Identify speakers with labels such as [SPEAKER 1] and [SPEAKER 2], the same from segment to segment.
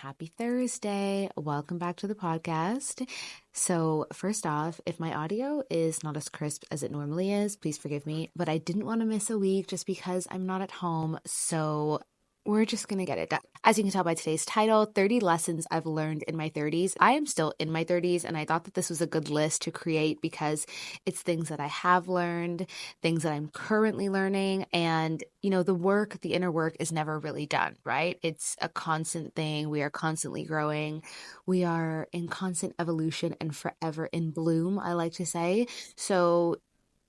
[SPEAKER 1] happy Thursday. Welcome back to the podcast. So, first off, if my audio is not as crisp as it normally is, please forgive me, but I didn't want to miss a week just because I'm not at home. So, we're just going to get it done. As you can tell by today's title, 30 lessons I've learned in my 30s. I am still in my 30s, and I thought that this was a good list to create because it's things that I have learned, things that I'm currently learning, and the inner work is never really done, right? It's a constant thing. We are constantly growing. We are in constant evolution and forever in bloom, I like to say. So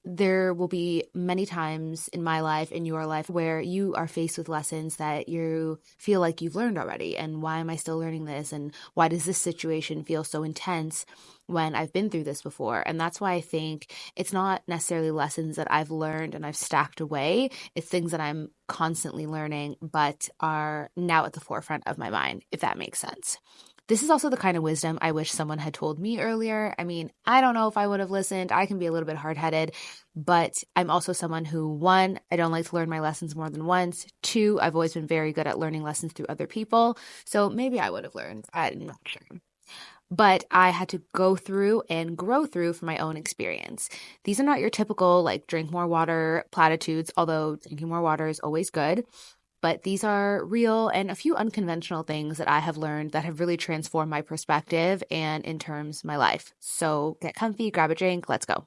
[SPEAKER 1] there will be many times in my life, in your life, where you are faced with lessons that you feel like you've learned already. And why am I still learning this? And why does this situation feel so intense when I've been through this before? And that's why I think it's not necessarily lessons that I've learned and I've stacked away. It's things that I'm constantly learning, but are now at the forefront of my mind, if that makes sense. This is also the kind of wisdom I wish someone had told me earlier. I mean, I don't know if I would have listened. I can be a little bit hard-headed, but I'm also someone who, one, I don't like to learn my lessons more than once. Two, I've always been very good at learning lessons through other people. So maybe I would have learned. I'm not sure. But I had to go through and grow through from my own experience. These are not your typical, like, drink more water platitudes, although drinking more water is always good. But these are real and a few unconventional things that I have learned that have really transformed my perspective and in terms my life. So get comfy, grab a drink, let's go.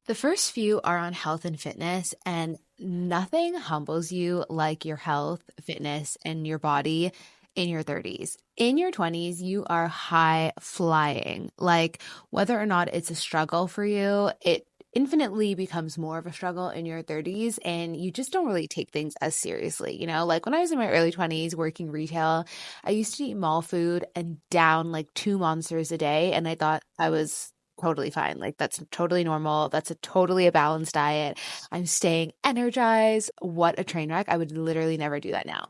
[SPEAKER 1] The first few are on health and fitness, and nothing humbles you like your health, fitness, and your body in your 30s. In your 20s, you are high flying. Like, whether or not it's a struggle for you, it infinitely becomes more of a struggle in your 30s, and you just don't really take things as seriously. Like when I was in my early 20s working retail, I used to eat mall food and down like 2 monsters a day, and I thought I was totally fine. Like, that's totally normal. That's totally a balanced diet. I'm staying energized. What a train wreck. I would literally never do that now.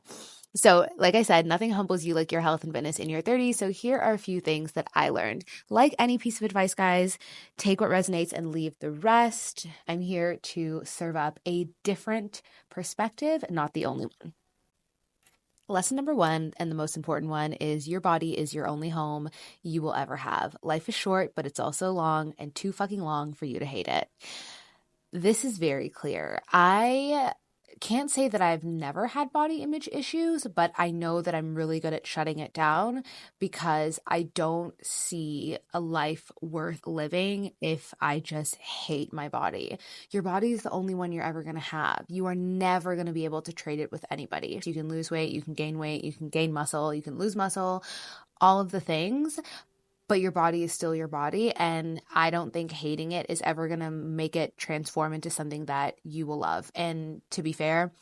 [SPEAKER 1] So, like I said, nothing humbles you like your health and fitness in your 30s. So here are a few things that I learned. Like any piece of advice, guys, take what resonates and leave the rest. I'm here to serve up a different perspective, not the only one. Lesson number one, and the most important one, is your body is your only home you will ever have. Life is short, but it's also long, and too fucking long for you to hate it. This is very clear. I can't say that I've never had body image issues, but I know that I'm really good at shutting it down because I don't see a life worth living if I just hate my body. Your body is the only one you're ever going to have. You are never going to be able to trade it with anybody. You can lose weight, you can gain weight, you can gain muscle, you can lose muscle, all of the things. But your body is still your body, and I don't think hating it is ever going to make it transform into something that you will love. And to be fair,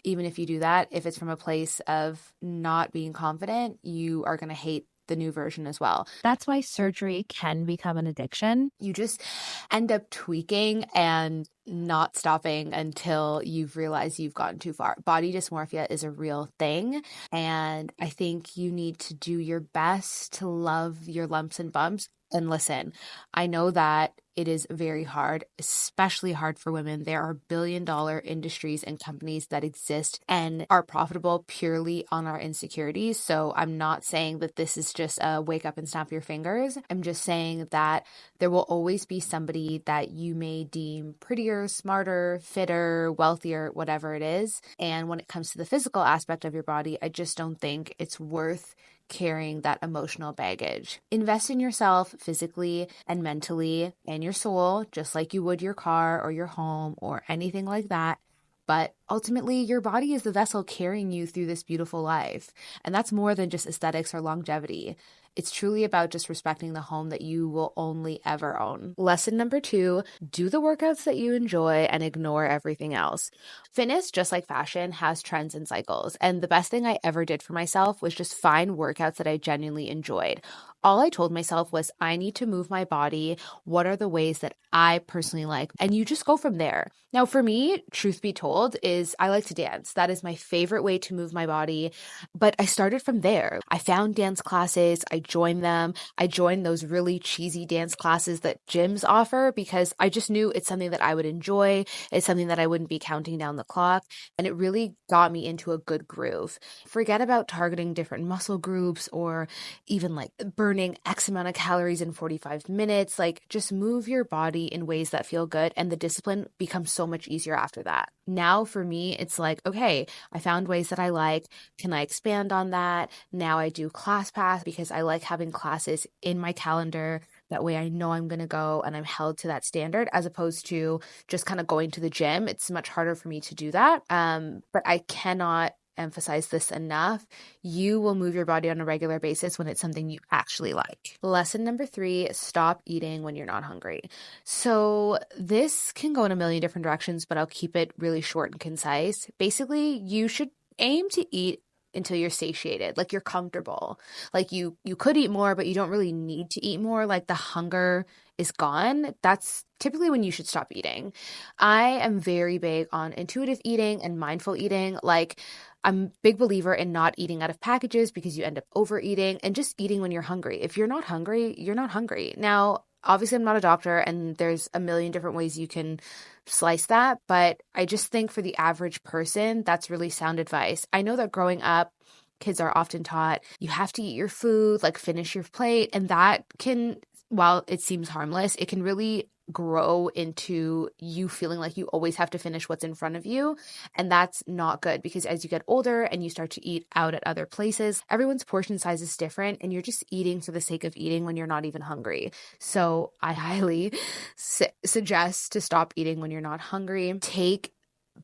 [SPEAKER 1] even if you do that, if it's from a place of not being confident, you are going to hate the new version as well. That's why surgery can become an addiction. You just end up tweaking and not stopping until you've realized you've gotten too far. Body dysmorphia is a real thing, and I think you need to do your best to love your lumps and bumps. And listen, I know that it is very hard, especially hard for women. There are billion-dollar industries and companies that exist and are profitable purely on our insecurities. So I'm not saying that this is just a wake up and snap your fingers. I'm just saying that there will always be somebody that you may deem prettier, smarter, fitter, wealthier, whatever it is. And when it comes to the physical aspect of your body, I just don't think it's worth carrying that emotional baggage. Invest in yourself physically and mentally and your soul, just like you would your car or your home or anything like that. But ultimately, your body is the vessel carrying you through this beautiful life. And that's more than just aesthetics or longevity. It's truly about just respecting the home that you will only ever own. Lesson number 2, do the workouts that you enjoy and ignore everything else. Fitness, just like fashion, has trends and cycles. And the best thing I ever did for myself was just find workouts that I genuinely enjoyed. All I told myself was, I need to move my body. What are the ways that I personally like? And you just go from there. Now, for me, truth be told, is I like to dance. That is my favorite way to move my body. But I started from there. I found dance classes. I join them. I joined those really cheesy dance classes that gyms offer because I just knew it's something that I would enjoy. It's something that I wouldn't be counting down the clock. And it really got me into a good groove. Forget about targeting different muscle groups or even like burning X amount of calories in 45 minutes. Like just move your body in ways that feel good, and the discipline becomes so much easier after that. Now for me, it's like, okay, I found ways that I like. Can I expand on that? Now I do ClassPass because I like having classes in my calendar. That way I know I'm going to go and I'm held to that standard, as opposed to just kind of going to the gym. It's much harder for me to do that. But I cannot emphasize this enough. You will move your body on a regular basis when it's something you actually like. Lesson number 3, stop eating when you're not hungry. So this can go in a million different directions, but I'll keep it really short and concise. Basically, you should aim to eat until you're satiated, like you're comfortable. Like you could eat more, but you don't really need to eat more. Like the hunger is gone. That's typically when you should stop eating. I am very big on intuitive eating and mindful eating. Like I'm a big believer in not eating out of packages because you end up overeating, and just eating when you're hungry. If you're not hungry, you're not hungry. Now, obviously, I'm not a doctor and there's a million different ways you can slice that, but I just think for the average person, that's really sound advice. I know that growing up, kids are often taught you have to eat your food, like finish your plate, and that can, while it seems harmless, it can really grow into you feeling like you always have to finish what's in front of you. And that's not good, because as you get older and you start to eat out at other places, everyone's portion size is different and you're just eating for the sake of eating when you're not even hungry. So I highly suggest to stop eating when you're not hungry. Take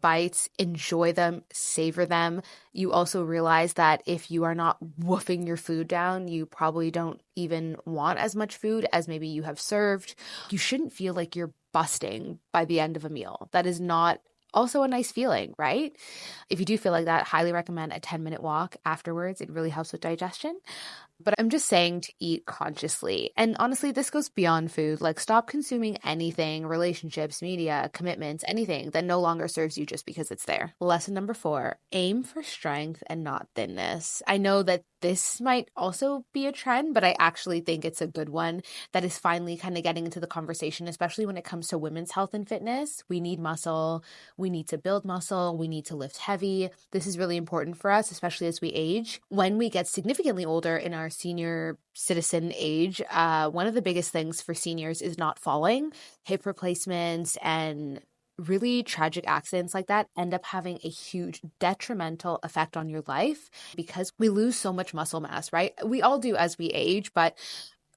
[SPEAKER 1] bites, enjoy them, savor them. You also realize that if you are not woofing your food down, you probably don't even want as much food as maybe you have served. You shouldn't feel like you're busting by the end of a meal. That is not also a nice feeling, right? If you do feel like that, highly recommend a 10-minute walk afterwards. It really helps with digestion. But I'm just saying to eat consciously. And honestly, this goes beyond food. Like stop consuming anything, relationships, media, commitments, anything that no longer serves you just because it's there. Lesson number 4, aim for strength and not thinness. I know that this might also be a trend, but I actually think it's a good one that is finally kind of getting into the conversation, especially when it comes to women's health and fitness. We need muscle. We need to build muscle. We need to lift heavy. This is really important for us, especially as we age. When we get significantly older in our senior citizen age, one of the biggest things for seniors is not falling. Hip replacements and really tragic accidents like that end up having a huge detrimental effect on your life because we lose so much muscle mass, right? We all do as we age, but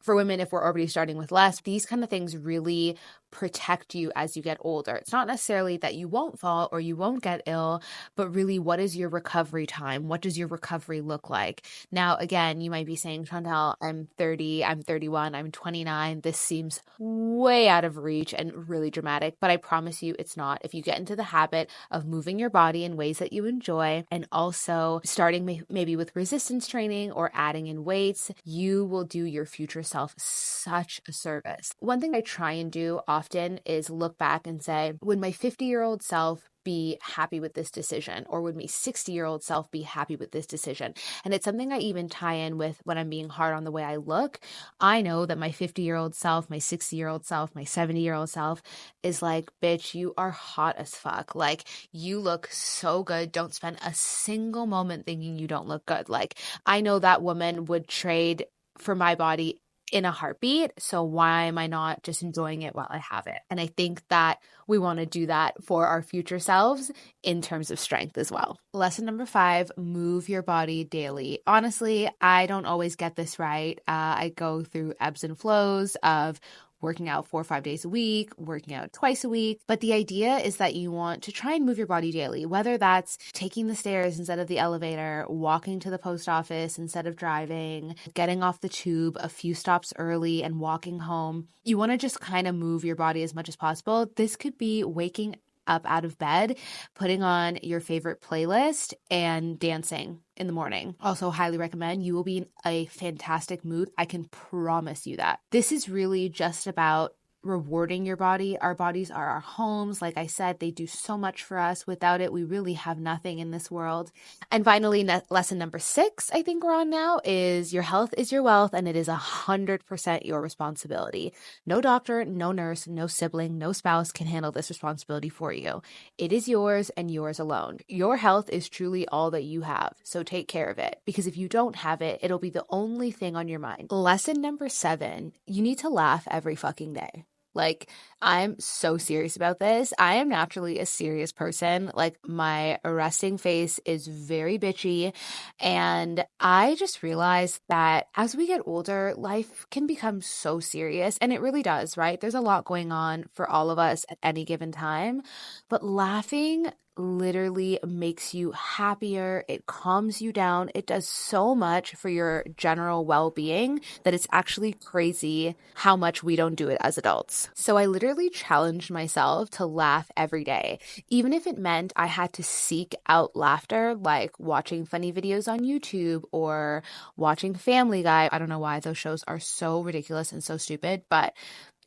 [SPEAKER 1] for women, if we're already starting with less, these kind of things really protect you as you get older. It's not necessarily that you won't fall or you won't get ill, but really, what is your recovery time? What does your recovery look like? Now, again, you might be saying, Shantel, I'm 30, I'm 31, I'm 29. This seems way out of reach and really dramatic, but I promise you it's not. If you get into the habit of moving your body in ways that you enjoy and also starting maybe with resistance training or adding in weights, you will do your future self such a service. One thing I try and do often is look back and say, would my 50-year-old self be happy with this decision? Or would my 60-year-old self be happy with this decision? And it's something I even tie in with when I'm being hard on the way I look. I know that my 50-year-old self, my 60-year-old self, my 70-year-old self is like, bitch, you are hot as fuck. Like, you look so good. Don't spend a single moment thinking you don't look good. Like, I know that woman would trade for my body in a heartbeat. So why am I not just enjoying it while I have it? And I think that we want to do that for our future selves in terms of strength as well. Lesson number 5, move your body daily. Honestly, I don't always get this right. I go through ebbs and flows of working out 4 or 5 days a week, working out twice a week. But the idea is that you want to try and move your body daily, whether that's taking the stairs instead of the elevator, walking to the post office instead of driving, getting off the tube a few stops early and walking home. You want to just kind of move your body as much as possible. This could be waking up out of bed, putting on your favorite playlist and dancing in the morning. Also highly recommend. You will be in a fantastic mood. I can promise you that. This is really just about rewarding your body. Our bodies are our homes. Like I said, they do so much for us. Without it, we really have nothing in this world. And finally, lesson number 6, I think we're on now, is your health is your wealth, and it is 100% your responsibility. No doctor, no nurse, no sibling, no spouse can handle this responsibility for you. It is yours and yours alone. Your health is truly all that you have, so take care of it, because if you don't have it, it'll be the only thing on your mind. Lesson number 7, you need to laugh every fucking day. Like, I'm so serious about this. I am naturally a serious person. Like, my resting face is very bitchy. And I just realized that as we get older, life can become so serious. And it really does, right? There's a lot going on for all of us at any given time. But laughing literally makes you happier. It calms you down. It does so much for your general well-being that it's actually crazy how much we don't do it as adults. So I literally challenged myself to laugh every day, even if it meant I had to seek out laughter, like watching funny videos on YouTube or watching Family Guy. I don't know why those shows are so ridiculous and so stupid, but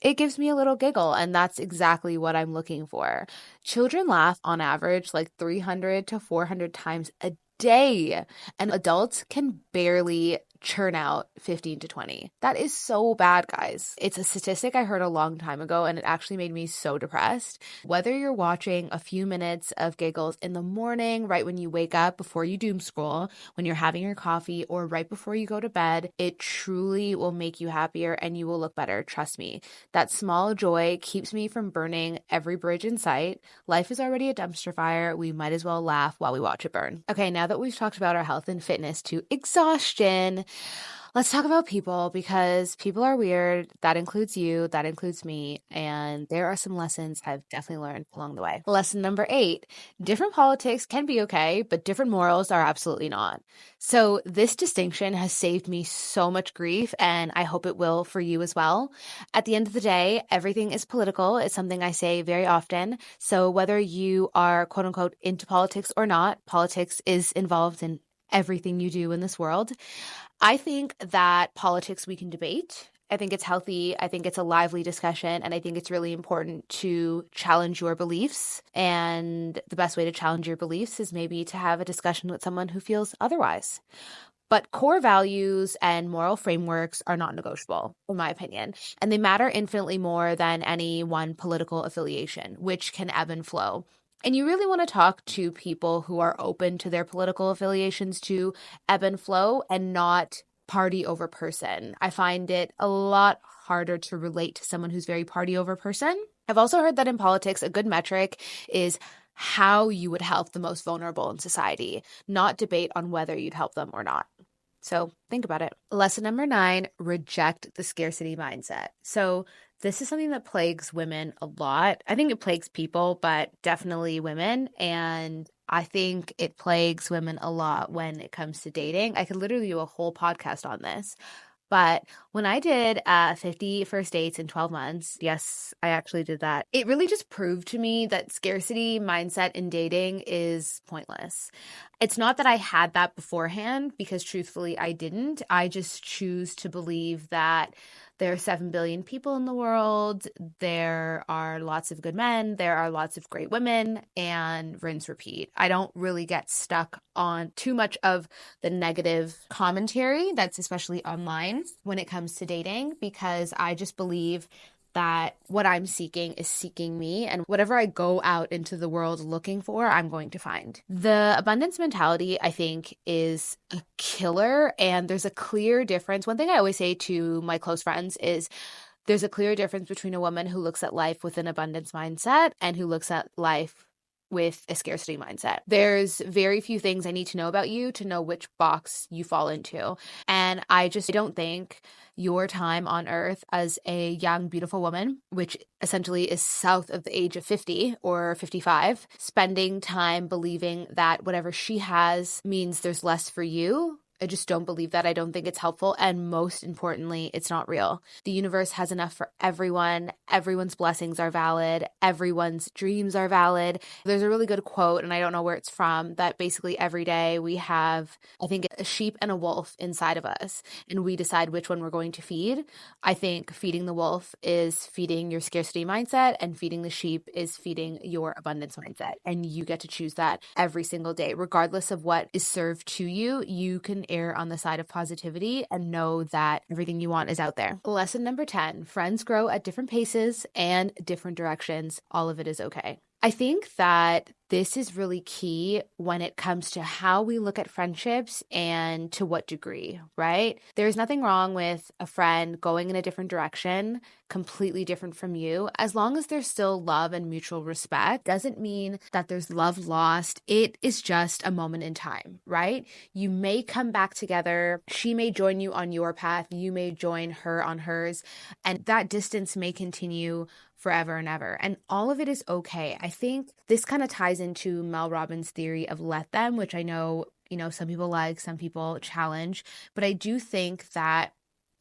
[SPEAKER 1] it gives me a little giggle, and that's exactly what I'm looking for. Children laugh on average like 300 to 400 times a day, and adults can barely churn out 15 to 20. That is so bad, guys. It's a statistic I heard a long time ago, and it actually made me so depressed. Whether you're watching a few minutes of giggles in the morning, right when you wake up, before you doom scroll, when you're having your coffee, or right before you go to bed, it truly will make you happier and you will look better. Trust me. That small joy keeps me from burning every bridge in sight. Life is already a dumpster fire. We might as well laugh while we watch it burn. Okay, now that we've talked about our health and fitness to exhaustion, let's talk about people, because people are weird. That includes you, that includes me, and there are some lessons I've definitely learned along the way. Lesson number 8, different politics can be okay, but different morals are absolutely not. So this distinction has saved me so much grief, and I hope it will for you as well. At the end of the day, everything is political. It's something I say very often. So whether you are quote unquote into politics or not, politics is involved in everything you do in this world. I think that politics we can debate. I think it's healthy. I think it's a lively discussion. And I think it's really important to challenge your beliefs. And the best way to challenge your beliefs is maybe to have a discussion with someone who feels otherwise. But core values and moral frameworks are not negotiable, in my opinion. And they matter infinitely more than any one political affiliation, which can ebb and flow. And you really want to talk to people who are open to their political affiliations to ebb and flow and not party over person. I find it a lot harder to relate to someone who's very party over person. I've also heard that in politics, a good metric is how you would help the most vulnerable in society, not debate on whether you'd help them or not. So think about it. Lesson number 9, reject the scarcity mindset. So this is something that plagues women a lot. I think it plagues people, but definitely women. And I think it plagues women a lot when it comes to dating. I could literally do a whole podcast on this. But when I did 50 first dates in 12 months, yes, I actually did that. It really just proved to me that scarcity mindset in dating is pointless. It's not that I had that beforehand, because truthfully, I didn't. I just choose to believe that there are 7 billion people in the world. There are lots of good men. There are lots of great women, and rinse, repeat. I don't really get stuck on too much of the negative commentary that's especially online when it comes to dating, because I just believe that what I'm seeking is seeking me, and whatever I go out into the world looking for, I'm going to find. The abundance mentality, I think, is a killer, and there's a clear difference. One thing I always say to my close friends is there's a clear difference between a woman who looks at life with an abundance mindset and who looks at life with a scarcity mindset. There's very few things I need to know about you to know which box you fall into. And I just don't think your time on earth as a young, beautiful woman, which essentially is south of the age of 50 or 55, spending time believing that whatever she has means there's less for you, I just don't believe that. I don't think it's helpful. And most importantly, it's not real. The universe has enough for everyone. Everyone's blessings are valid. Everyone's dreams are valid. There's a really good quote, and I don't know where it's from, that basically every day we have, I think, a sheep and a wolf inside of us, and we decide which one we're going to feed. I think feeding the wolf is feeding your scarcity mindset, and feeding the sheep is feeding your abundance mindset. And you get to choose that every single day. Regardless of what is served to you, you can err on the side of positivity and know that everything you want is out there. Lesson number 10, friends grow at different paces and different directions. All of it is okay. I think that this is really key when it comes to how we look at friendships and to what degree, right? There's nothing wrong with a friend going in a different direction, completely different from you, as long as there's still love and mutual respect. Doesn't mean that there's love lost. It is just a moment in time, right? You may come back together. She may join you on your path. You may join her on hers. And that distance may continue forever and ever. And all of it is okay. I think this kind of ties into Mel Robbins' theory of let them, which I know, some people like, some people challenge, but I do think that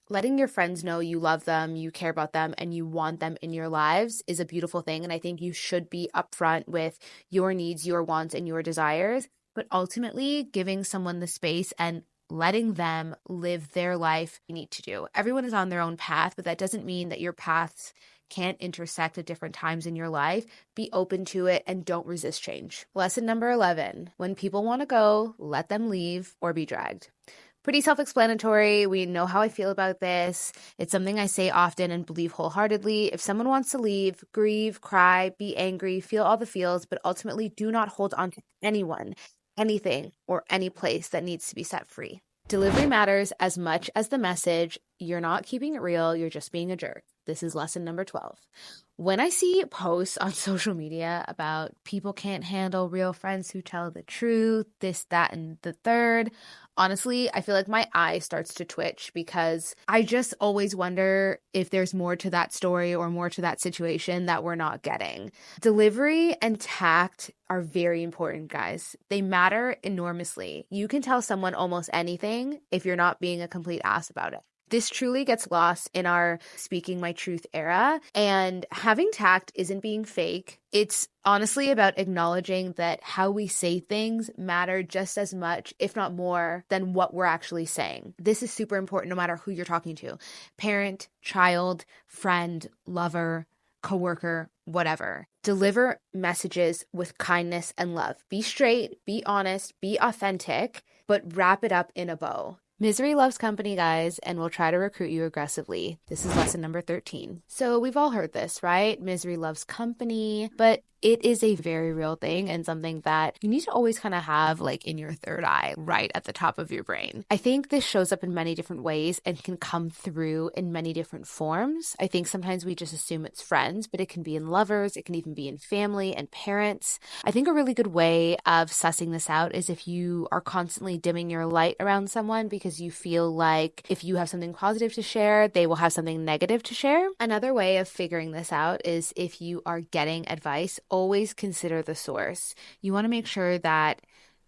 [SPEAKER 1] letting your friends know you love them, you care about them, and you want them in your lives is a beautiful thing. And I think you should be upfront with your needs, your wants, and your desires, but ultimately giving someone the space and letting them live their life you need to do. Everyone is on their own path, but that doesn't mean that your paths can't intersect at different times in your life. Be open to it and don't resist change. Lesson number 11, when people want to go, let them leave or be dragged. Pretty self-explanatory. We know how I feel about this. It's something I say often and believe wholeheartedly. If someone wants to leave, grieve, cry, be angry, feel all the feels, but ultimately do not hold on to anyone, anything, or any place that needs to be set free. Delivery matters as much as the message. You're not keeping it real. You're just being a jerk. This is lesson number 12. When I see posts on social media about people can't handle real friends who tell the truth, this, that, and the third, honestly, I feel like my eye starts to twitch because I just always wonder if there's more to that story or more to that situation that we're not getting. Delivery and tact are very important, guys. They matter enormously. You can tell someone almost anything if you're not being a complete ass about it. This truly gets lost in our speaking my truth era, and having tact isn't being fake. It's honestly about acknowledging that how we say things matter just as much, if not more, than what we're actually saying. This is super important no matter who you're talking to. Parent, child, friend, lover, coworker, whatever. Deliver messages with kindness and love. Be straight, be honest, be authentic, but wrap it up in a bow. Misery loves company, guys, and will try to recruit you aggressively. This is lesson number 13. So we've all heard this, right? Misery loves company, but it is a very real thing and something that you need to always kind of have like in your third eye, right at the top of your brain. I think this shows up in many different ways and can come through in many different forms. I think sometimes we just assume it's friends, but it can be in lovers. It can even be in family and parents. I think a really good way of sussing this out is if you are constantly dimming your light around someone because you feel like if you have something positive to share, they will have something negative to share. Another way of figuring this out is if you are getting advice, always consider the source. You want to make sure that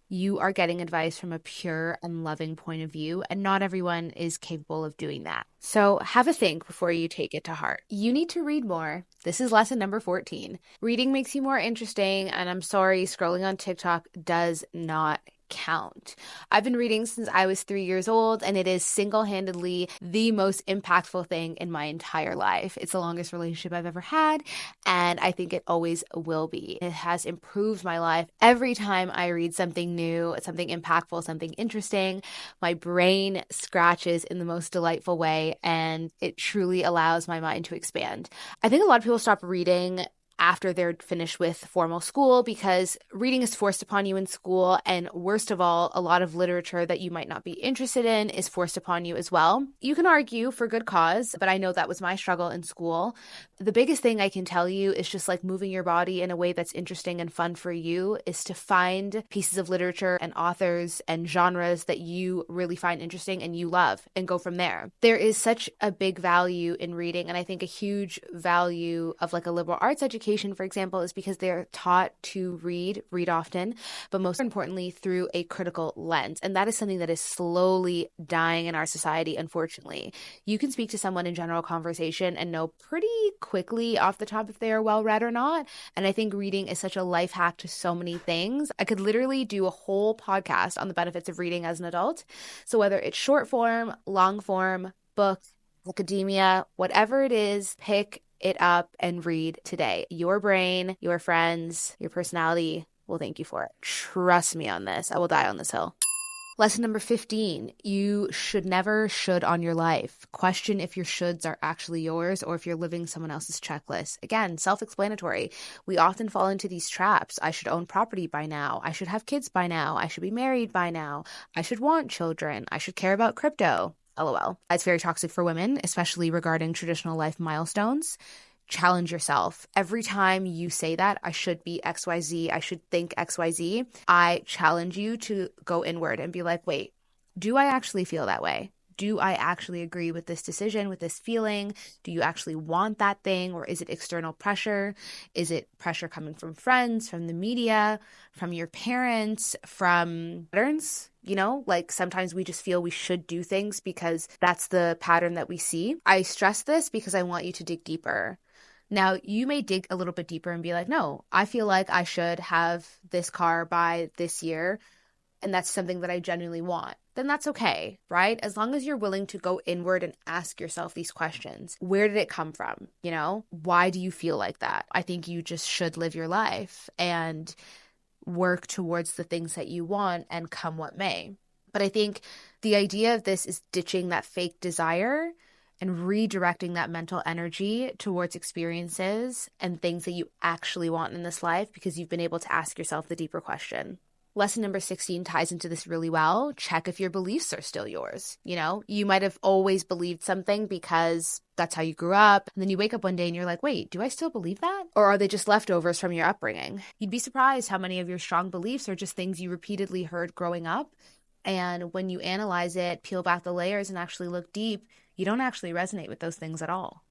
[SPEAKER 1] you are getting advice from a pure and loving point of view, and not everyone is capable of doing that. So have a think before you take it to heart. You need to read more. This is lesson number 14. Reading makes you more interesting, and I'm sorry, scrolling on TikTok does not count. I've been reading since I was 3 years old, and it is single-handedly the most impactful thing in my entire life. It's the longest relationship I've ever had, and I think it always will be. It has improved my life. Every time I read something new, something impactful, something interesting, my brain scratches in the most delightful way, and it truly allows my mind to expand. I think a lot of people stop reading after they're finished with formal school because reading is forced upon you in school, and worst of all, a lot of literature that you might not be interested in is forced upon you as well. You can argue for good cause, but I know that was my struggle in school. The biggest thing I can tell you is just like moving your body in a way that's interesting and fun for you is to find pieces of literature and authors and genres that you really find interesting and you love and go from there. There is such a big value in reading, and I think a huge value of like a liberal arts education education, for example, is because they're taught to read often, but most importantly, through a critical lens. And that is something that is slowly dying in our society, unfortunately. You can speak to someone in general conversation and know pretty quickly off the top if they are well read or not. And I think reading is such a life hack to so many things. I could literally do a whole podcast on the benefits of reading as an adult. So whether it's short form, long form, book, academia, whatever it is, pick it up and read today. Your brain, your friends, your personality will thank you for it. Trust me on this. I will die on this hill. Lesson number 15, you should never should on your life. Question if your shoulds are actually yours or if you're living someone else's checklist. Again, self-explanatory. We often fall into these traps. I should own property by now. I should have kids by now. I should be married by now. I should want children. I should care about crypto. LOL. It's very toxic for women, especially regarding traditional life milestones. Challenge yourself. Every time you say that, I should be XYZ, I should think XYZ, I challenge you to go inward and be like, wait, do I actually feel that way? Do I actually agree with this decision, with this feeling? Do you actually want that thing? Or is it external pressure? Is it pressure coming from friends, from the media, from your parents, from patterns? You know, like sometimes we just feel we should do things because that's the pattern that we see. I stress this because I want you to dig deeper. Now, you may dig a little bit deeper and be like, no, I feel like I should have this car by this year, and that's something that I genuinely want. Then that's okay, right? As long as you're willing to go inward and ask yourself these questions. Where did it come from? You know, why do you feel like that? I think you just should live your life and work towards the things that you want and come what may. But I think the idea of this is ditching that fake desire and redirecting that mental energy towards experiences and things that you actually want in this life because you've been able to ask yourself the deeper question. Lesson number 16 ties into this really well. Check if your beliefs are still yours. You know, you might have always believed something because that's how you grew up. And then you wake up one day and you're like, wait, do I still believe that? Or are they just leftovers from your upbringing? You'd be surprised how many of your strong beliefs are just things you repeatedly heard growing up. And when you analyze it, peel back the layers and actually look deep, you don't actually resonate with those things at all.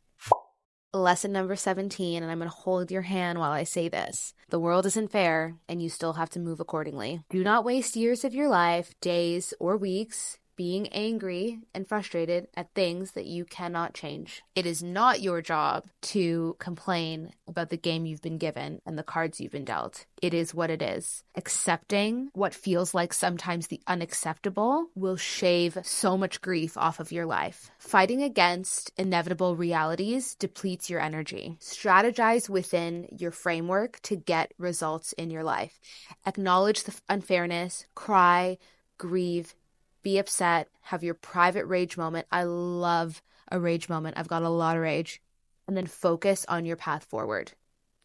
[SPEAKER 1] Lesson number 17, and I'm going to hold your hand while I say this. The world isn't fair, and you still have to move accordingly. Do not waste years of your life, days, or weeks being angry and frustrated at things that you cannot change. It is not your job to complain about the game you've been given and the cards you've been dealt. It is what it is. Accepting what feels like sometimes the unacceptable will shave so much grief off of your life. Fighting against inevitable realities depletes your energy. Strategize within your framework to get results in your life. Acknowledge the unfairness, cry, grieve, be upset, have your private rage moment. I love a rage moment. I've got a lot of rage. And then focus on your path forward.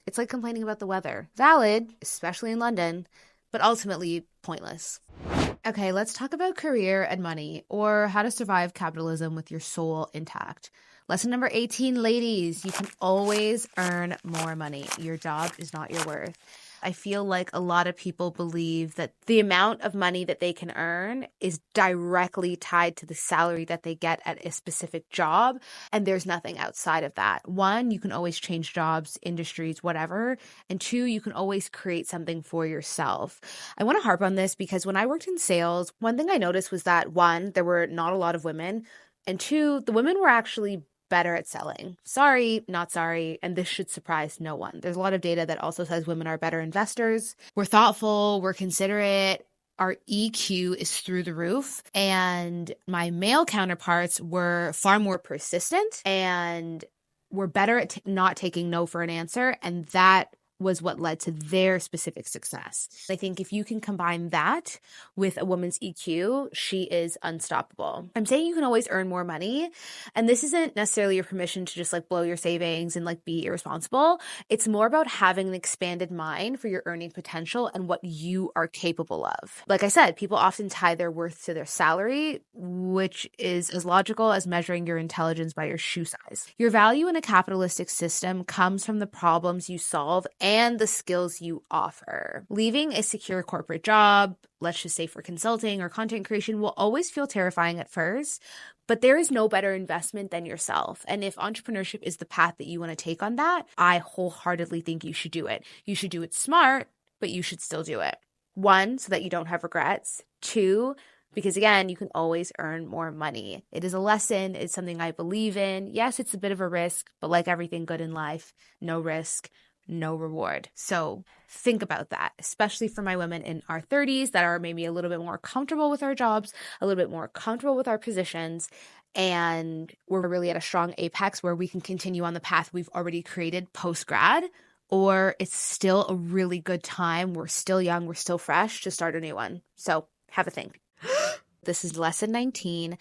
[SPEAKER 1] It's like complaining about the weather. Valid, especially in London, but ultimately pointless. Okay, let's talk about career and money, or how to survive capitalism with your soul intact. Lesson number 18, ladies, you can always earn more money. Your job is not your worth. I feel like a lot of people believe that the amount of money that they can earn is directly tied to the salary that they get at a specific job, and there's nothing outside of that. One, you can always change jobs, industries, whatever, and two, you can always create something for yourself. I want to harp on this because when I worked in sales, one thing I noticed was that one, there were not a lot of women, and two, the women were actually better at selling. Sorry, not sorry. And this should surprise no one. There's a lot of data that also says women are better investors. We're thoughtful, we're considerate. Our EQ is through the roof. And my male counterparts were far more persistent and were better at not taking no for an answer. And that was what led to their specific success. I think if you can combine that with a woman's EQ, she is unstoppable. I'm saying you can always earn more money. And this isn't necessarily your permission to just like blow your savings and like be irresponsible. It's more about having an expanded mind for your earning potential and what you are capable of. Like I said, people often tie their worth to their salary, which is as logical as measuring your intelligence by your shoe size. Your value in a capitalistic system comes from the problems you solve and the skills you offer. Leaving a secure corporate job, let's just say for consulting or content creation, will always feel terrifying at first, But there is no better investment than yourself. And if entrepreneurship is the path that you want to take on that, I wholeheartedly think you should do it. You should do it smart, but you should still do it. 1, so that you don't have regrets. 2, because again, you can always earn more money. It is a lesson. It's something I believe in. Yes, it's a bit of a risk, but like everything good in life, no risk, no reward. So think about that, especially for my women in our 30s that are maybe a little bit more comfortable with our jobs, a little bit more comfortable with our positions, and we're really at a strong apex where we can continue on the path we've already created post-grad, or it's still a really good time. We're still young, we're still fresh to start a new one. So have a think. This is lesson 19.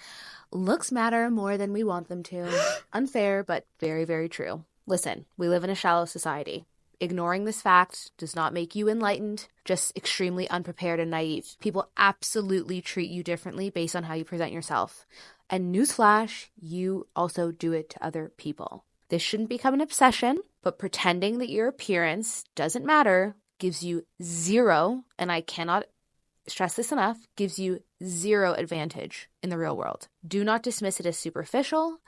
[SPEAKER 1] Looks matter more than we want them to. Unfair, but very, very true. Listen, we live in a shallow society. Ignoring this fact does not make you enlightened, just extremely unprepared and naive. People absolutely treat you differently based on how you present yourself. And newsflash, you also do it to other people. This shouldn't become an obsession, but pretending that your appearance doesn't matter gives you zero, and I cannot stress this enough, gives you zero advantage in the real world. Do not dismiss it as superficial.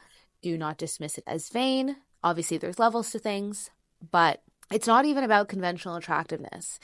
[SPEAKER 1] Do not dismiss it as vain. Obviously, there's levels to things, but it's not even about conventional attractiveness.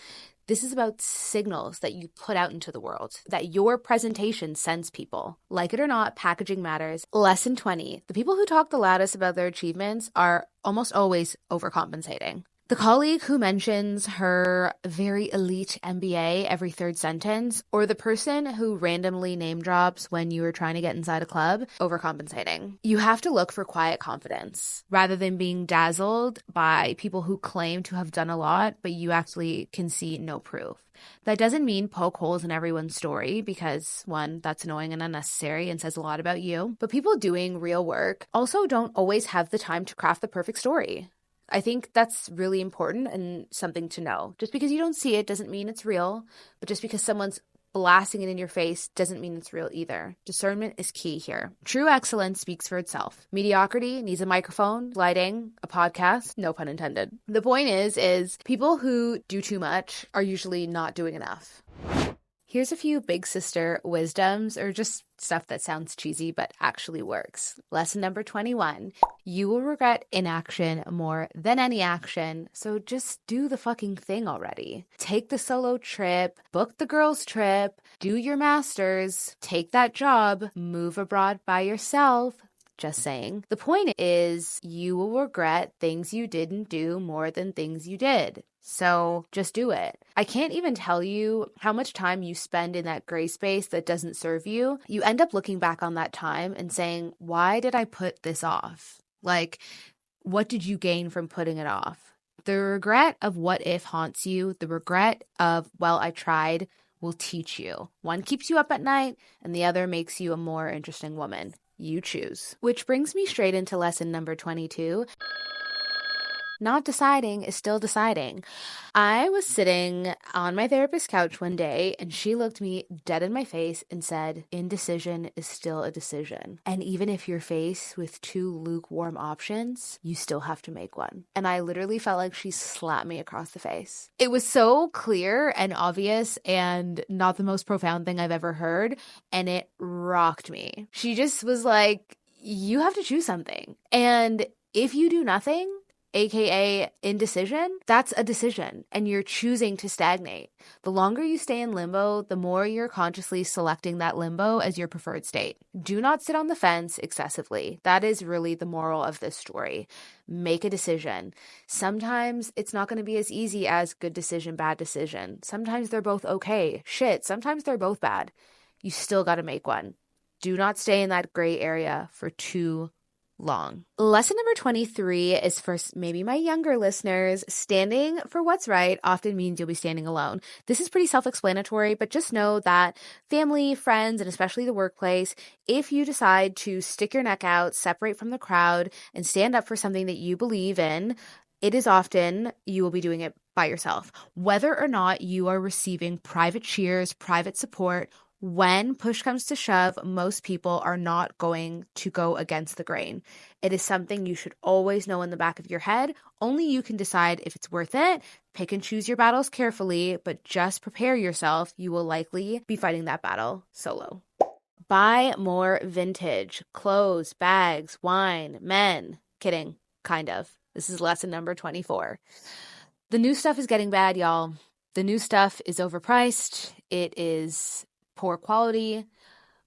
[SPEAKER 1] This is about signals that you put out into the world, that your presentation sends people. Like it or not, packaging matters. Lesson 20. The people who talk the loudest about their achievements are almost always overcompensating. The colleague who mentions her very elite MBA every third sentence, or the person who randomly name drops when you are trying to get inside a club, overcompensating. You have to look for quiet confidence rather than being dazzled by people who claim to have done a lot, but you actually can see no proof. That doesn't mean poke holes in everyone's story because, 1, that's annoying and unnecessary and says a lot about you. But people doing real work also don't always have the time to craft the perfect story. I think that's really important and something to know. Just because you don't see it doesn't mean it's real, but just because someone's blasting it in your face doesn't mean it's real either. Discernment is key here. True excellence speaks for itself. Mediocrity needs a microphone, lighting, a podcast, no pun intended. The point is people who do too much are usually not doing enough. Here's a few big sister wisdoms, or just stuff that sounds cheesy but actually works. Lesson number 21. You will regret inaction more than any action, so just do the fucking thing already. Take the solo trip, book the girls' trip, do your master's, take that job, move abroad by yourself. Just saying. The point is, you will regret things you didn't do more than things you did. So just do it. I can't even tell you how much time you spend in that gray space that doesn't serve you. You end up looking back on that time and saying, why did I put this off? Like, what did you gain from putting it off? The regret of what if haunts you. The regret of, well, I tried, will teach you. One keeps you up at night and the other makes you a more interesting woman. You choose. Which brings me straight into lesson number 22. Not deciding is still deciding. I was sitting on my therapist's couch one day and she looked me dead in my face and said, indecision is still a decision. And even if you're faced with 2 lukewarm options, you still have to make one. And I literally felt like she slapped me across the face. It was so clear and obvious and not the most profound thing I've ever heard. And it rocked me. She just was like, you have to choose something. And if you do nothing, aka indecision, that's a decision and you're choosing to stagnate. The longer you stay in limbo, the more you're consciously selecting that limbo as your preferred state. Do not sit on the fence excessively. That is really the moral of this story. Make a decision. Sometimes it's not going to be as easy as good decision, bad decision. Sometimes they're both okay. Shit, sometimes they're both bad. You still got to make one. Do not stay in that gray area for too long. Lesson number 23 is for maybe my younger listeners. Standing for what's right often means you'll be standing alone. This is pretty self-explanatory, but just know that family, friends, and especially the workplace, if you decide to stick your neck out, separate from the crowd, and stand up for something that you believe in, it is often you will be doing it by yourself. Whether or not you are receiving private cheers, private support, when push comes to shove, most people are not going to go against the grain. It is something you should always know in the back of your head. Only you can decide if it's worth it. Pick and choose your battles carefully, but just prepare yourself. You will likely be fighting that battle solo. Buy more vintage clothes, bags, wine, men. Kidding, kind of. This is lesson number 24. The new stuff is getting bad, y'all. The new stuff is overpriced. It is poor quality.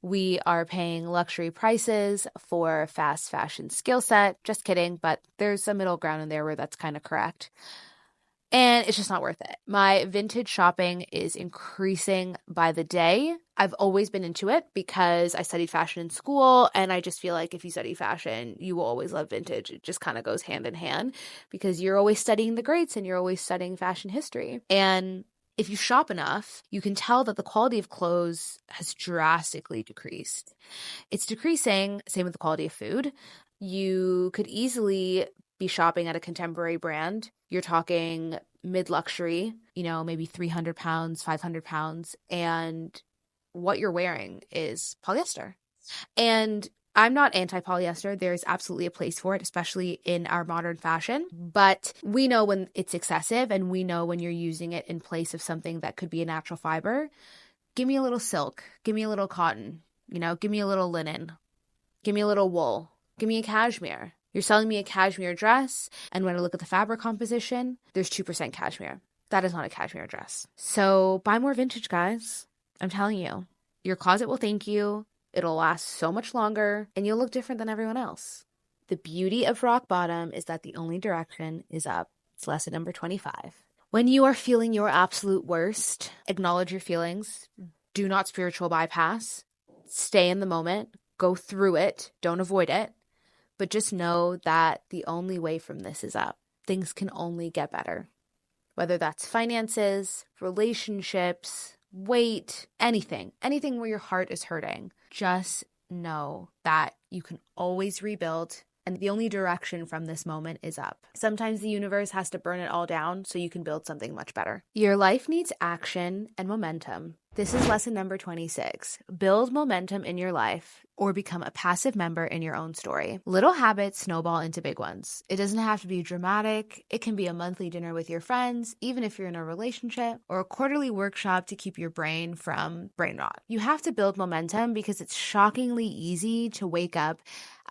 [SPEAKER 1] We are paying luxury prices for fast fashion skill set. Just kidding, but there's a middle ground in there where that's kind of correct. And it's just not worth it. My vintage shopping is increasing by the day. I've always been into it because I studied fashion in school, and I just feel like if you study fashion, you will always love vintage. It just kind of goes hand in hand because you're always studying the greats and you're always studying fashion history. And if you shop enough, you can tell that the quality of clothes has drastically decreased. It's decreasing, same with the quality of food. You could easily be shopping at a contemporary brand. You're talking mid-luxury, maybe 300 pounds, 500 pounds, and what you're wearing is polyester. And I'm not anti-polyester. There's absolutely a place for it, especially in our modern fashion. But we know when it's excessive, and we know when you're using it in place of something that could be a natural fiber. Give me a little silk. Give me a little cotton. Give me a little linen. Give me a little wool. Give me a cashmere. You're selling me a cashmere dress, and when I look at the fabric composition, there's 2% cashmere. That is not a cashmere dress. So buy more vintage, guys. I'm telling you. Your closet will thank you. It'll last so much longer, and you'll look different than everyone else. The beauty of rock bottom is that the only direction is up. It's lesson number 25. When you are feeling your absolute worst, acknowledge your feelings. Do not spiritual bypass. Stay in the moment. Go through it. Don't avoid it. But just know that the only way from this is up. Things can only get better. Whether that's finances, relationships, weight, anything where your heart is hurting. Just know that you can always rebuild, and the only direction from this moment is up. Sometimes the universe has to burn it all down so you can build something much better. Your life needs action and momentum. This is lesson number 26. Build momentum in your life or become a passive member in your own story. Little habits snowball into big ones. It doesn't have to be dramatic. It can be a monthly dinner with your friends, even if you're in a relationship, or a quarterly workshop to keep your brain from brain rot. You have to build momentum because it's shockingly easy to wake up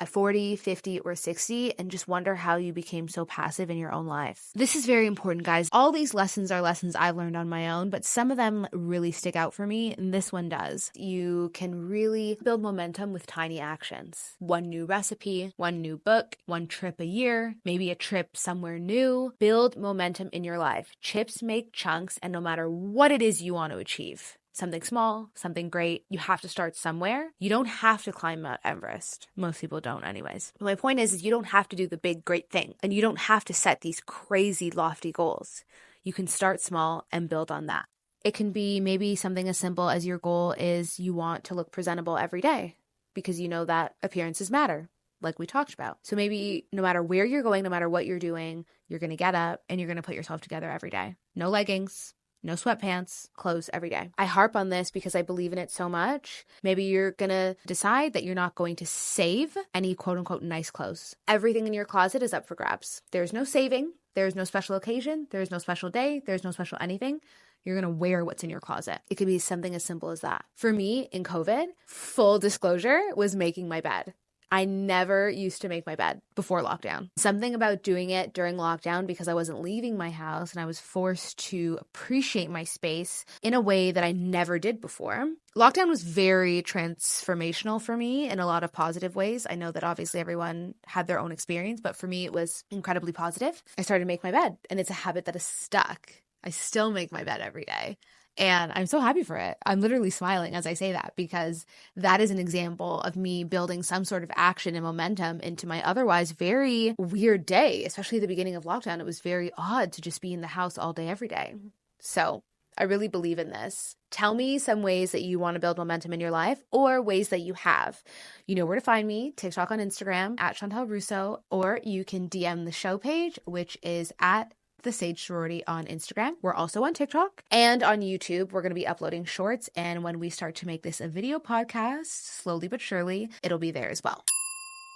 [SPEAKER 1] at 40, 50, or 60 and just wonder how you became so passive in your own life. This is very important, guys. All these lessons are lessons I've learned on my own, but some of them really stick out for me, and this one does. You can really build momentum with tiny actions. One new recipe, one new book, one trip a year, maybe a trip somewhere new. Build momentum in your life. Chips make chunks, and no matter what it is you want to achieve, something small, something great, you have to start somewhere. You don't have to climb Mount Everest. Most people don't anyways. But my point is you don't have to do the big, great thing. And you don't have to set these crazy, lofty goals. You can start small and build on that. It can be maybe something as simple as your goal is you want to look presentable every day because you know that appearances matter, like we talked about. So maybe no matter where you're going, no matter what you're doing, you're going to get up and you're going to put yourself together every day. No leggings. No sweatpants, clothes every day. I harp on this because I believe in it so much. Maybe you're going to decide that you're not going to save any quote unquote nice clothes. Everything in your closet is up for grabs. There's no saving. There's no special occasion. There's no special day. There's no special anything. You're going to wear what's in your closet. It could be something as simple as that. For me, in COVID, full disclosure, was making my bed. I never used to make my bed before lockdown. Something about doing it during lockdown because I wasn't leaving my house and I was forced to appreciate my space in a way that I never did before. Lockdown was very transformational for me in a lot of positive ways. I know that obviously everyone had their own experience, but for me it was incredibly positive. I started to make my bed, and it's a habit that is stuck. I still make my bed every day. And I'm so happy for it. I'm literally smiling as I say that because that is an example of me building some sort of action and momentum into my otherwise very weird day, especially at the beginning of lockdown. It was very odd to just be in the house all day, every day. So I really believe in this. Tell me some ways that you want to build momentum in your life or ways that you have. You know where to find me, TikTok on Instagram at Shantel Russo, or you can DM the show page, which is at The Sage Sorority on Instagram. We're also on TikTok and on YouTube. We're going to be uploading shorts, and when we start to make this a video podcast, slowly but surely, it'll be there as well.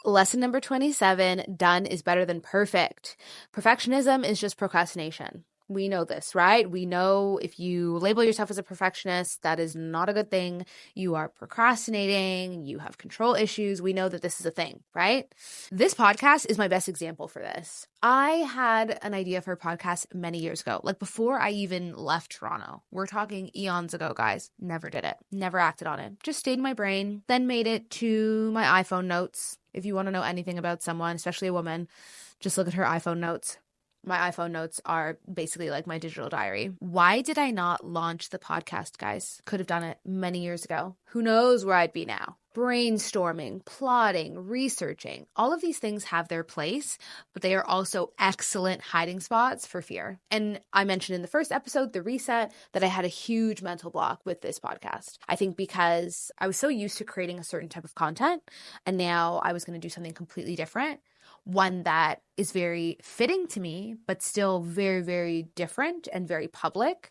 [SPEAKER 1] Lesson number 27, done is better than perfect. Perfectionism is just procrastination. We know this, right? We know if you label yourself as a perfectionist, that is not a good thing. You are procrastinating, you have control issues. We know that this is a thing, right? This podcast is my best example for this. I had an idea for a podcast many years ago, like before I even left Toronto. We're talking eons ago, guys. Never did it, never acted on it. Just stayed in my brain, then made it to my iPhone notes. If you want to know anything about someone, especially a woman, just look at her iPhone notes. My iPhone notes are basically like my digital diary. Why did I not launch the podcast, guys? Could have done it many years ago. Who knows where I'd be now? Brainstorming, plotting, researching, all of these things have their place, but they are also excellent hiding spots for fear. And I mentioned in the first episode, the reset, that I had a huge mental block with this podcast. I think because I was so used to creating a certain type of content, and now I was going to do something completely different. One that is very fitting to me, but still very, very different and very public.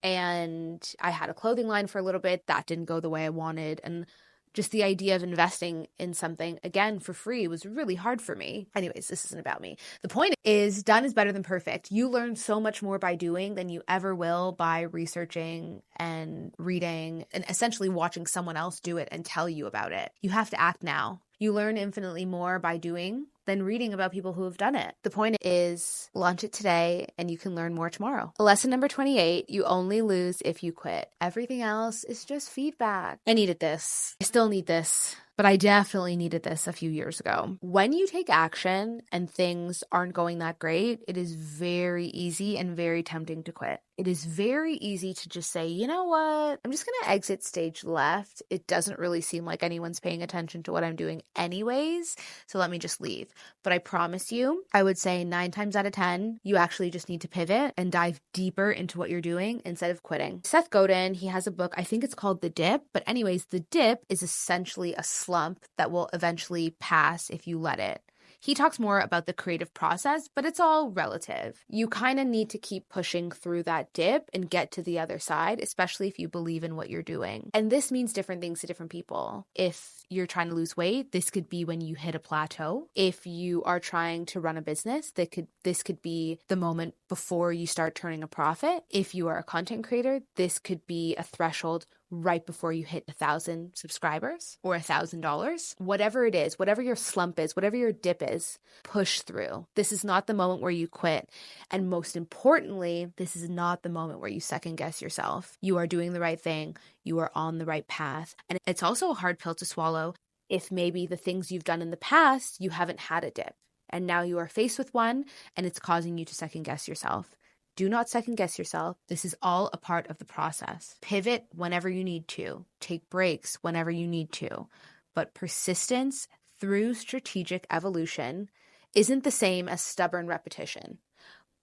[SPEAKER 1] And I had a clothing line for a little bit. That didn't go the way I wanted. And just the idea of investing in something, again, for free was really hard for me. Anyways, this isn't about me. The point is, done is better than perfect. You learn so much more by doing than you ever will by researching and reading and essentially watching someone else do it and tell you about it. You have to act now. You learn infinitely more by doing than reading about people who have done it. The point is, launch it today and you can learn more tomorrow. Lesson number 28, you only lose if you quit. Everything else is just feedback. I needed this. I still need this. But I definitely needed this a few years ago. When you take action and things aren't going that great, it is very easy and very tempting to quit. It is very easy to just say, you know what? I'm just going to exit stage left. It doesn't really seem like anyone's paying attention to what I'm doing anyways, so let me just leave. But I promise you, I would say 9 times out of 10, you actually just need to pivot and dive deeper into what you're doing instead of quitting. Seth Godin, he has a book, I think it's called The Dip. But anyways, the dip is essentially a slump that will eventually pass if you let it. He talks more about the creative process, but it's all relative. You kind of need to keep pushing through that dip and get to the other side, especially if you believe in what you're doing. And this means different things to different people. If you're trying to lose weight, this could be when you hit a plateau. If you are trying to run a business, this could be the moment before you start turning a profit. If you are a content creator, this could be a threshold right before you hit 1,000 subscribers or $1,000. Whatever it is, whatever your slump is, whatever your dip is, push through. This is not the moment where you quit. And most importantly, this is not the moment where you second guess yourself. You are doing the right thing. You are on the right path. And it's also a hard pill to swallow if maybe the things you've done in the past, you haven't had a dip. And now you are faced with one and it's causing you to second guess yourself. Do not second guess yourself. This is all a part of the process. Pivot whenever you need to. Take breaks whenever you need to. But persistence through strategic evolution isn't the same as stubborn repetition.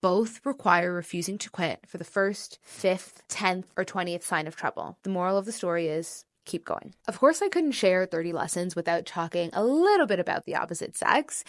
[SPEAKER 1] Both require refusing to quit for the first, 5th, 10th, or 20th sign of trouble. The moral of the story is keep going. Of course, I couldn't share 30 lessons without talking a little bit about the opposite sex.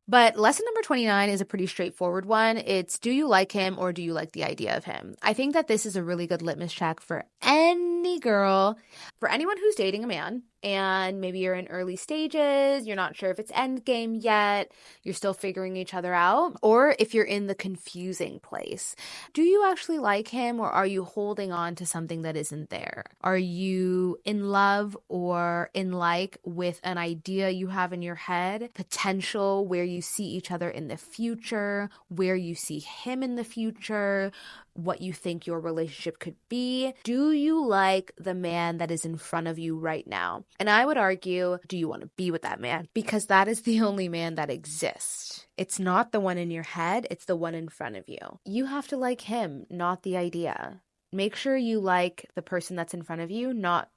[SPEAKER 1] But lesson number 29 is a pretty straightforward one. It's, do you like him or do you like the idea of him? I think that this is a really good litmus check for any girl, for anyone who's dating a man, and maybe you're in early stages, you're not sure if it's end game yet, you're still figuring each other out, or if you're in the confusing place. Do you actually like him or are you holding on to something that isn't there? Are you in love or in like with an idea you have in your head, potential where you see each other in the future, where you see him in the future, what you think your relationship could be? Do you like the man that is in front of you right now? And I would argue, do you want to be with that man? Because that is the only man that exists. It's not the one in your head, it's the one in front of you. You have to like him, not the idea. Make sure you like the person that's in front of you, not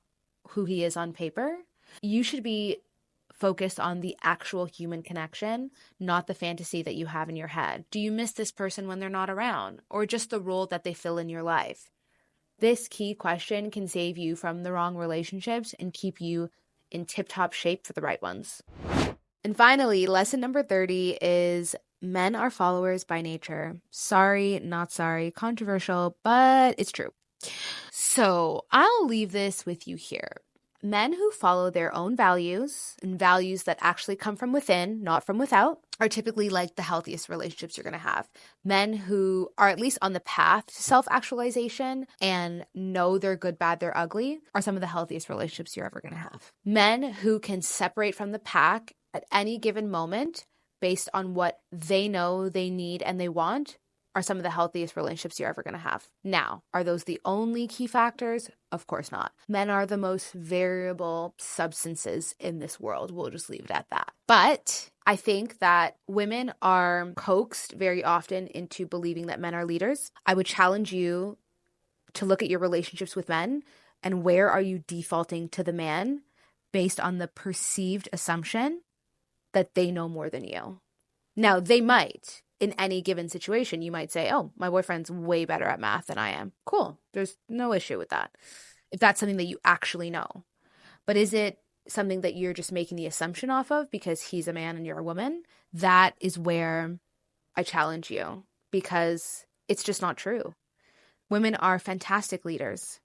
[SPEAKER 1] who he is on paper. You should be focused on the actual human connection, not the fantasy that you have in your head. Do you miss this person when they're not around, or just the role that they fill in your life? This key question can save you from the wrong relationships and keep you in tip-top shape for the right ones. And finally, lesson number 30 is men are followers by nature. Sorry, not sorry, controversial, but it's true. So I'll leave this with you here. Men who follow their own values and values that actually come from within, not from without, are typically like the healthiest relationships you're going to have. Men who are at least on the path to self-actualization and know they're good, bad, they're ugly are some of the healthiest relationships you're ever going to have. Men who can separate from the pack at any given moment based on what they know they need and they want are some of the healthiest relationships you're ever going to have. Now, are those the only key factors? Of course not. Men are the most variable substances in this world. We'll just leave it at that. But I think that women are coaxed very often into believing that men are leaders. I would challenge you to look at your relationships with men and where are you defaulting to the man based on the perceived assumption that they know more than you. Now, they might. In any given situation, you might say, oh, my boyfriend's way better at math than I am. Cool. There's no issue with that. If that's something that you actually know. But is it something that you're just making the assumption off of because he's a man and you're a woman? That is where I challenge you because it's just not true. Women are fantastic leaders.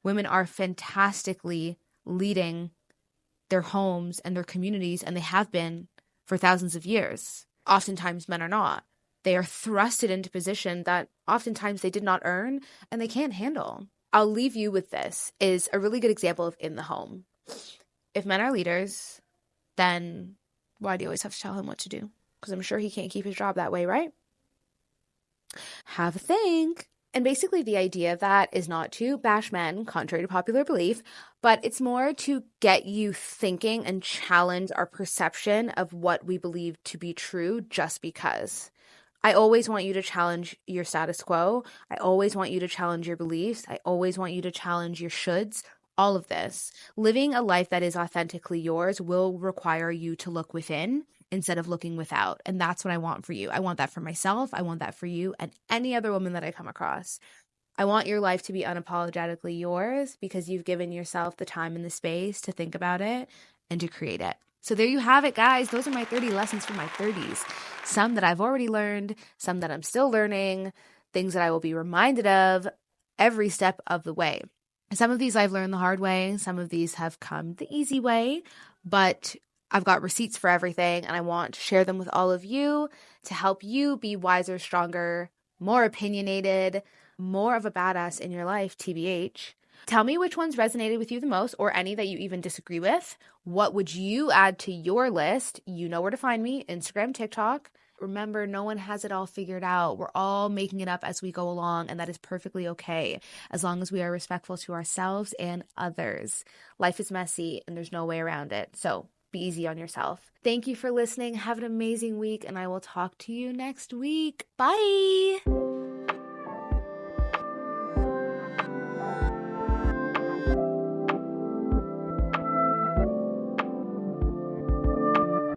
[SPEAKER 1] Women are fantastically leading their homes and their communities, and they have been for thousands of years. Oftentimes men are not. They are thrusted into position that oftentimes they did not earn and they can't handle. I'll leave you with this is a really good example of in the home. If men are leaders, then why do you always have to tell him what to do? Because I'm sure he can't keep his job that way, right? Have a think. And basically the idea of that is not to bash men, contrary to popular belief, but it's more to get you thinking and challenge our perception of what we believe to be true just because. I always want you to challenge your status quo. I always want you to challenge your beliefs. I always want you to challenge your shoulds. All of this. Living a life that is authentically yours will require you to look within instead of looking without. And that's what I want for you. I want that for myself. I want that for you and any other woman that I come across. I want your life to be unapologetically yours because you've given yourself the time and the space to think about it and to create it. So there you have it, guys. Those are my 30 lessons from my 30s. Some that I've already learned, some that I'm still learning, things that I will be reminded of every step of the way. Some of these I've learned the hard way. Some of these have come the easy way, but I've got receipts for everything and I want to share them with all of you to help you be wiser, stronger, more opinionated, more of a badass in your life, TBH. Tell me which ones resonated with you the most or any that you even disagree with. What would you add to your list? You know where to find me, Instagram, TikTok. Remember, no one has it all figured out. We're all making it up as we go along, and that is perfectly okay, as long as we are respectful to ourselves and others. Life is messy, and there's no way around it, so be easy on yourself. Thank you for listening. Have an amazing week, and I will talk to you next week. Bye!